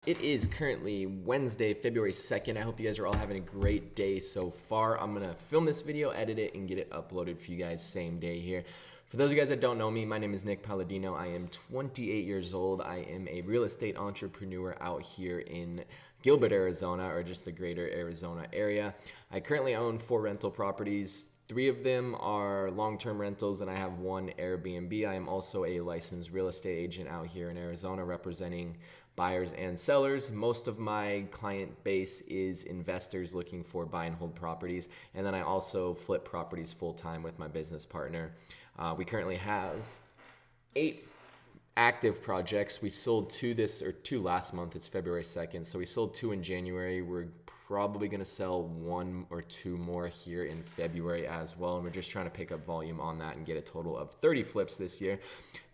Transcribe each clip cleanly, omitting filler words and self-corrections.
It is currently Wednesday, February 2nd. I hope you guys are all having a great day so far. I'm going to film this video, edit it, and get it uploaded for you guys same day here. For those of you guys that don't know me, my name is Nick Palladino. I am 28 years old. I am a real estate entrepreneur out here in Gilbert, Arizona, or just the greater Arizona area. I currently own 4 rental properties. 3 of them are long-term rentals, and I have 1 Airbnb. I am also a licensed real estate agent out here in Arizona representing buyers and sellers. Most of my client base is investors looking for buy and hold properties, and then I also flip properties full-time with my business partner. We currently have 8 active projects. We sold 2 last month. It's February 2nd, so we sold 2 in January. We're probably going to sell 1 or 2 more here in February as well, and we're just trying to pick up volume on that and get a total of 30 flips this year.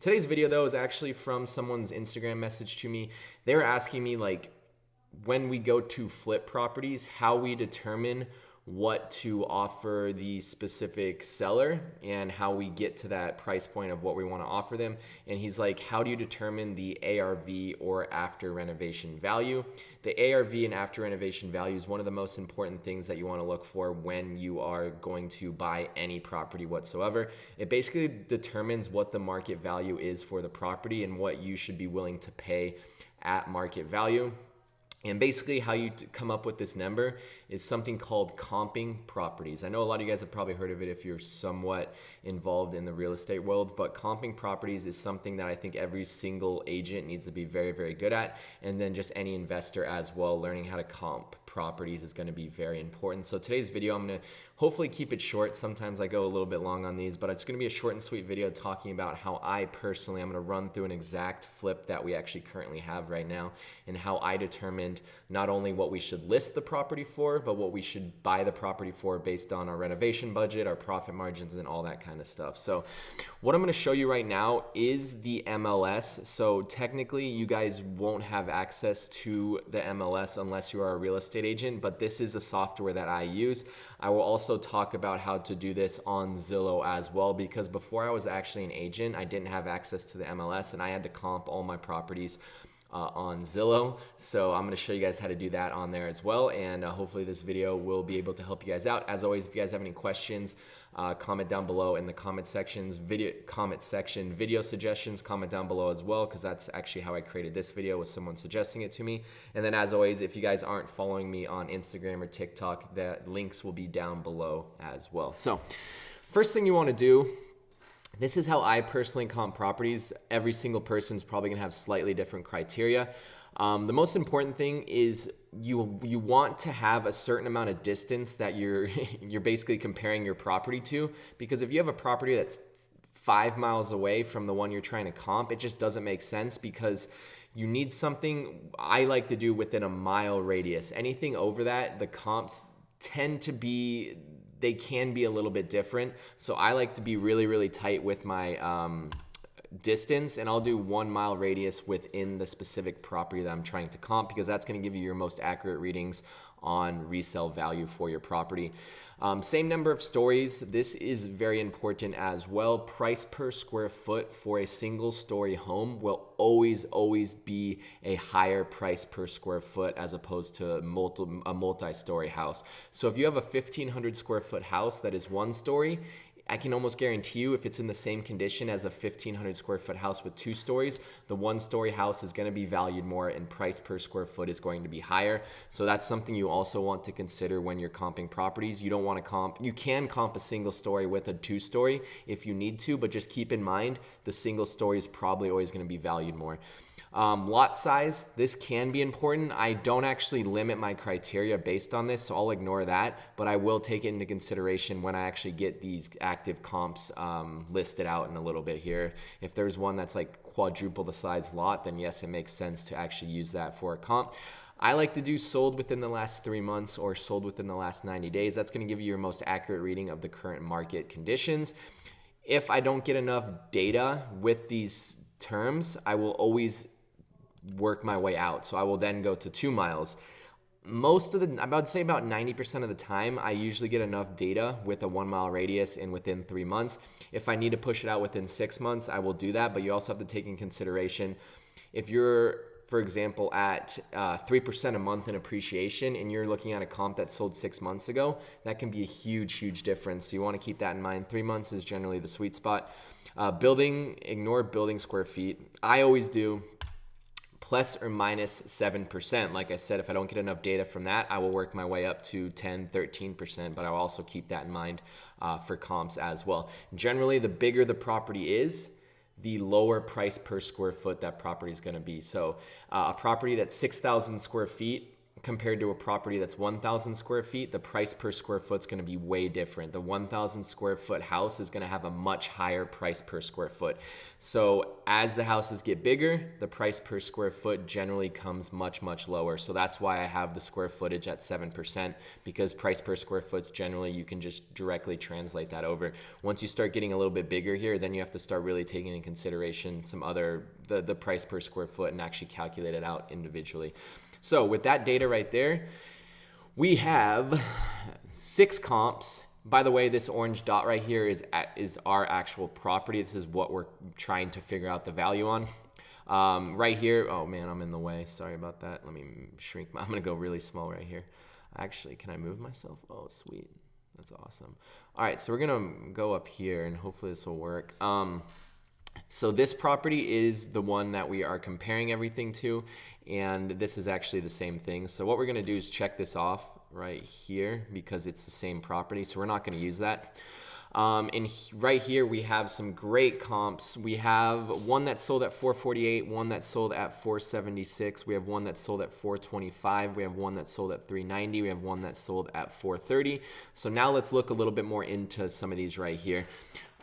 Today's video though is actually from someone's Instagram message to me. They were asking me, like, when we go to flip properties, how we determine what to offer the specific seller and how we get to that price point of what we want to offer them. And he's like, how do you determine the ARV or after renovation value? The ARV and after renovation value is one of the most important things that you want to look for when you are going to buy any property whatsoever. It basically determines what the market value is for the property and what you should be willing to pay at market value. And basically how you come up with this number is something called comping properties. I know a lot of you guys have probably heard of it if you're somewhat involved in the real estate world, but comping properties is something that I think every single agent needs to be very, very good at. And then just any investor as well, learning how to comp properties is going to be very important. So today's video, I'm going to hopefully keep it short. Sometimes I go a little bit long on these, but it's going to be a short and sweet video talking about how I personally, I'm going to run through an exact flip that we actually currently have right now and how I determined not only what we should list the property for, but what we should buy the property for based on our renovation budget, our profit margins, and all that kind of stuff. So what I'm going to show you right now is the MLS. So technically you guys won't have access to the MLS unless you are a real estate agent, but this is a software that I use. I will also talk about how to do this on Zillow as well, because before I was actually an agent, I didn't have access to the MLS and I had to comp all my properties on Zillow. So I'm going to show you guys how to do that on there as well, and hopefully this video will be able to help you guys out. As always, if you guys have any questions, comment down below in the comment section, video suggestions, comment down below as well, because that's actually how I created this video, with someone suggesting it to me. And then as always, if you guys aren't following me on Instagram or TikTok, the links will be down below as well. So first thing you want to do, this is how I personally comp properties. Every single person is probably gonna have slightly different criteria. The most important thing is you want to have a certain amount of distance that you're basically comparing your property to, because if you have a property that's 5 miles away from the one you're trying to comp, it just doesn't make sense, because you need something I like to do within a mile radius. Anything over that, the comps tend to be, they can be a little bit different. So I like to be really, really tight with my distance, and I'll do 1 mile radius within the specific property that I'm trying to comp, because that's going to give you your most accurate readings on resale value for your property. Same number of stories. This is very important as well. Price per square foot for a single story home will always be a higher price per square foot as opposed to a multi-story house. So if you have a 1,500 square foot house that is 1 story, I can almost guarantee you, if it's in the same condition as a 1,500 square foot house with 2 stories, the 1-story house is going to be valued more and price per square foot is going to be higher. So that's something you also want to consider when you're comping properties. You don't want to comp, you can comp a single story with a 2-story if you need to, but just keep in mind the single story is probably always going to be valued more. Lot size, this can be important. I don't actually limit my criteria based on this, so I'll ignore that, but I will take it into consideration when I actually get these active comps listed out in a little bit here. If there's one that's like quadruple the size lot, then yes, it makes sense to actually use that for a comp. I like to do sold within the last 3 months or sold within the last 90 days. That's going to give you your most accurate reading of the current market conditions. If I don't get enough data with these terms, I will always work my way out. So I will then go to 2 miles. I would say about 90% of the time, I usually get enough data with a 1 mile radius and within 3 months. If I need to push it out within 6 months, I will do that. But you also have to take in consideration, if you're for example, at 3% a month in appreciation, and you're looking at a comp that sold 6 months ago, that can be a huge difference. So you want to keep that in mind. 3 months is generally the sweet spot. Ignore building square feet. I always do plus or minus 7%. Like I said, if I don't get enough data from that, I will work my way up to 10, 13%, but I will also keep that in mind for comps as well. Generally, the bigger the property is, the lower price per square foot that property is going to be. So a property that's 6,000 square feet compared to a property that's 1,000 square feet, the price per square foot is going to be way different. The 1,000 square foot house is going to have a much higher price per square foot. So as the houses get bigger, the price per square foot generally comes much lower. So that's why I have the square footage at 7%, because price per square foot generally you can just directly translate that over. Once you start getting a little bit bigger here, then you have to start really taking into consideration some other the price per square foot and actually calculate it out individually. So with that data right there, we have 6 comps. By the way, this orange dot right here is our actual property. This is what we're trying to figure out the value on. Right here, oh man, I'm in the way. Sorry about that. Let me shrink. I'm gonna go really small right here. Actually, can I move myself? Oh, sweet. That's awesome. All right, so we're gonna go up here and hopefully this will work. So this property is the one that we are comparing everything to, and this is actually the same thing. So what we're going to do is check this off right here because it's the same property, so we're not going to use that. Right here we have some great comps. We have one that sold at 448, one that sold at 476, we have one that sold at 425, we have one that sold at 390, we have one that sold at 430. So now let's look a little bit more into some of these right here.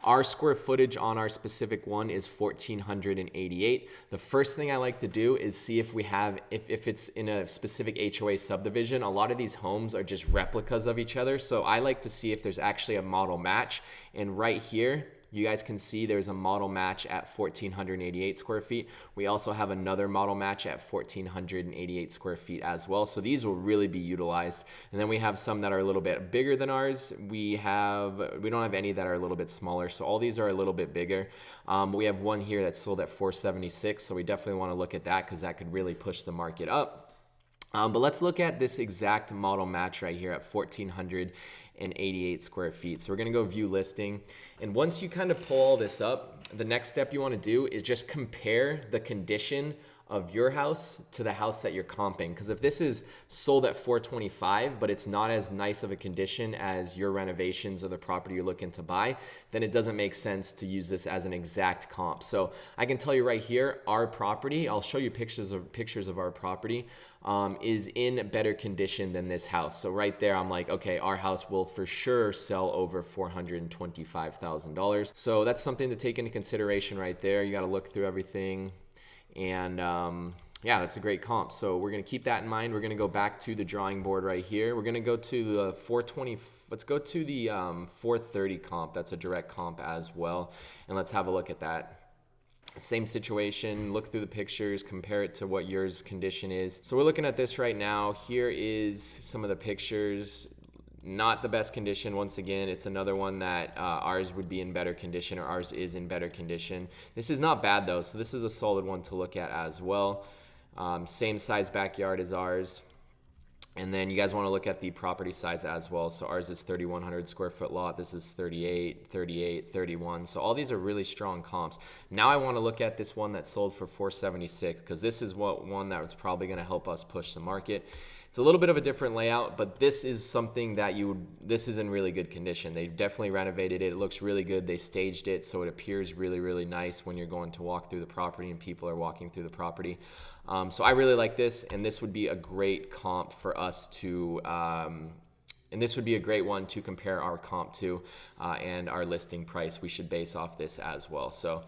Our square footage on our specific one is 1,488. The first thing I like to do is see if we have, if it's in a specific HOA subdivision. A lot of these homes are just replicas of each other. So I like to see if there's actually a model match. And right here, you guys can see there's a model match at 1,488 square feet. We also have another model match at 1,488 square feet as well. So these will really be utilized. And then we have some that are a little bit bigger than ours. We don't have any that are a little bit smaller. So all these are a little bit bigger. We have one here that's sold at 476. So we definitely want to look at that because that could really push the market up. But let's look at this exact model match right here at 1,488 square feet. So we're gonna go view listing. And once you kind of pull all this up, the next step you wanna do is just compare the condition of your house to the house that you're comping. Because if this is sold at 425, but it's not as nice of a condition as your renovations or the property you're looking to buy, then it doesn't make sense to use this as an exact comp. So I can tell you right here, our property, I'll show you pictures of our property, is in better condition than this house. So right there, I'm like, okay, our house will for sure sell over $425,000. So that's something to take into consideration right there. You got to look through everything. And yeah, that's a great comp. So we're going to keep that in mind. We're going to go back to the drawing board right here. We're going to go to the 420. Let's go to the 430 comp. That's a direct comp as well. And let's have a look at that. Same situation, look through the pictures, compare it to what yours condition is. So we're looking at this right now. Here is some of the pictures. Not the best condition. Once again, it's another one that ours would be in better condition, or ours is in better condition. This is not bad though, so this is a solid one to look at as well. Same size backyard as ours. And then you guys want to look at the property size as well. So ours is 3,100 square foot lot. This is 38, 38, 31. So all these are really strong comps. Now I want to look at this one that sold for 476 because this is one that was probably going to help us push the market. It's a little bit of a different layout, but this is something that this is in really good condition. They definitely renovated it. It looks really good. They staged it so it appears really, really nice when you're going to walk through the property and people are walking through the property. So I really like this, and this would be a great comp for us to, and this would be a great one to compare our comp to and our listing price. We should base off this as well. So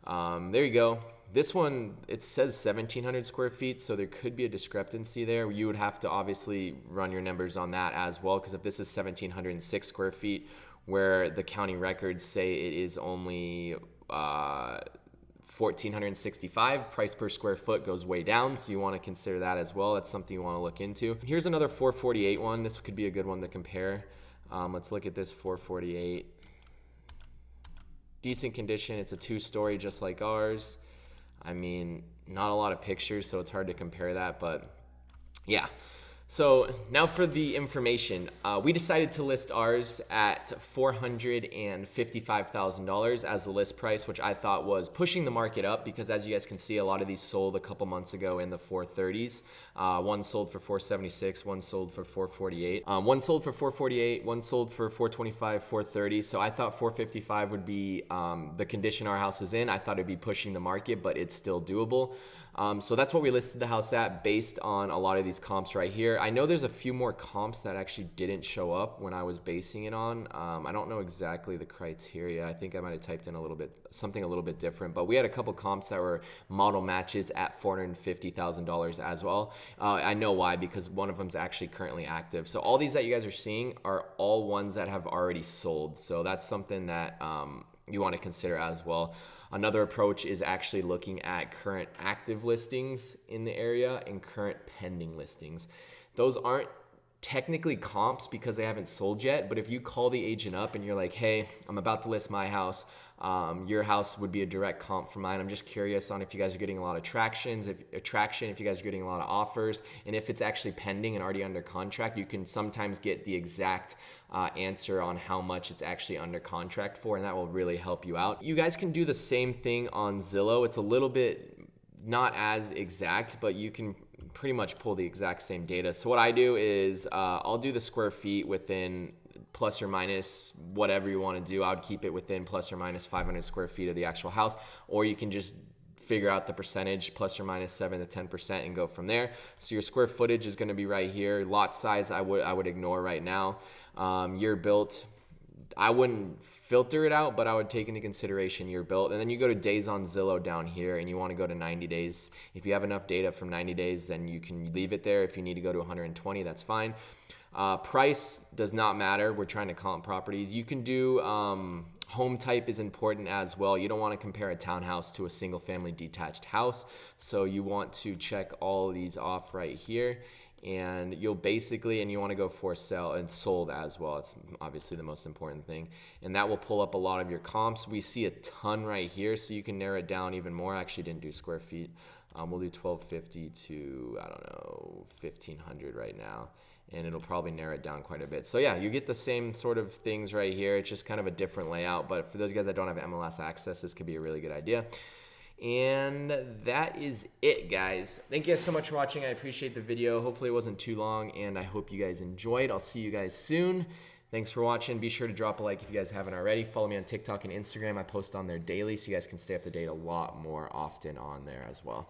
there you go. This one, it says 1,700 square feet, so there could be a discrepancy there. You would have to obviously run your numbers on that as well, because if this is 1,706 square feet, where the county records say it is only 1,465, price per square foot goes way down, so you want to consider that as well. That's something you want to look into. Here's another 448 one. This could be a good one to compare. Let's look at this 448. Decent condition. It's a 2-story just like ours. I mean, not a lot of pictures, so it's hard to compare that, but yeah. So now for the information, we decided to list ours at $455,000 as the list price, which I thought was pushing the market up because, as you guys can see, a lot of these sold a couple months ago in the 430s. One sold for 476, one sold for 448, one sold for 448, one sold for 425, 430. So I thought 455 would be the condition our house is in. I thought it'd be pushing the market, but it's still doable. So that's what we listed the house at based on a lot of these comps right here. I know there's a few more comps that actually didn't show up when I was basing it on. I don't know exactly the criteria. I think I might have typed in something a little bit different, but we had a couple comps that were model matches at $450,000 as well. I know why, because one of them is actually currently active. So all these that you guys are seeing are all ones that have already sold. So that's something that you want to consider as well. Another approach is actually looking at current active listings in the area and current pending listings. Those aren't technically comps because they haven't sold yet, but if you call the agent up and you're like, hey, I'm about to list my house, your house would be a direct comp for mine. I'm just curious on if you guys are getting a lot of traction, if you guys are getting a lot of offers, and if it's actually pending and already under contract. You can sometimes get the exact answer on how much it's actually under contract for, and that will really help you out. You guys can do the same thing on Zillow. It's a little bit not as exact, but you can pretty much pull the exact same data. So what I do is I'll do the square feet within plus or minus whatever you want to do. I would keep it within plus or minus 500 square feet of the actual house, or you can just figure out the percentage plus or minus 7 to 10% and go from there. So your square footage is going to be right here. Lot size I would ignore right now. Year built, I wouldn't filter it out, but I would take into consideration year built. And then you go to days on Zillow down here, and you want to go to 90 days. If you have enough data from 90 days, then you can leave it there. If you need to go to 120, that's fine. Price does not matter. We're trying to comp properties. You can do home type is important as well. You don't want to compare a townhouse to a single family detached house. So you want to check all of these off right here. And you want to go for sale and sold as well. It's obviously the most important thing. And that will pull up a lot of your comps. We see a ton right here, so you can narrow it down even more. I actually didn't do square feet. We'll do 1250 to, 1500 right now. And it'll probably narrow it down quite a bit. So yeah, you get the same sort of things right here. It's just kind of a different layout. But for those guys that don't have MLS access, this could be a really good idea. And that is it, guys. Thank you guys so much for watching. I appreciate the video. Hopefully it wasn't too long, and I hope you guys enjoyed. I'll see you guys soon. Thanks for watching. Be sure to drop a like if you guys haven't already. Follow me on TikTok and Instagram. I post on there daily, so you guys can stay up to date a lot more often on there as well.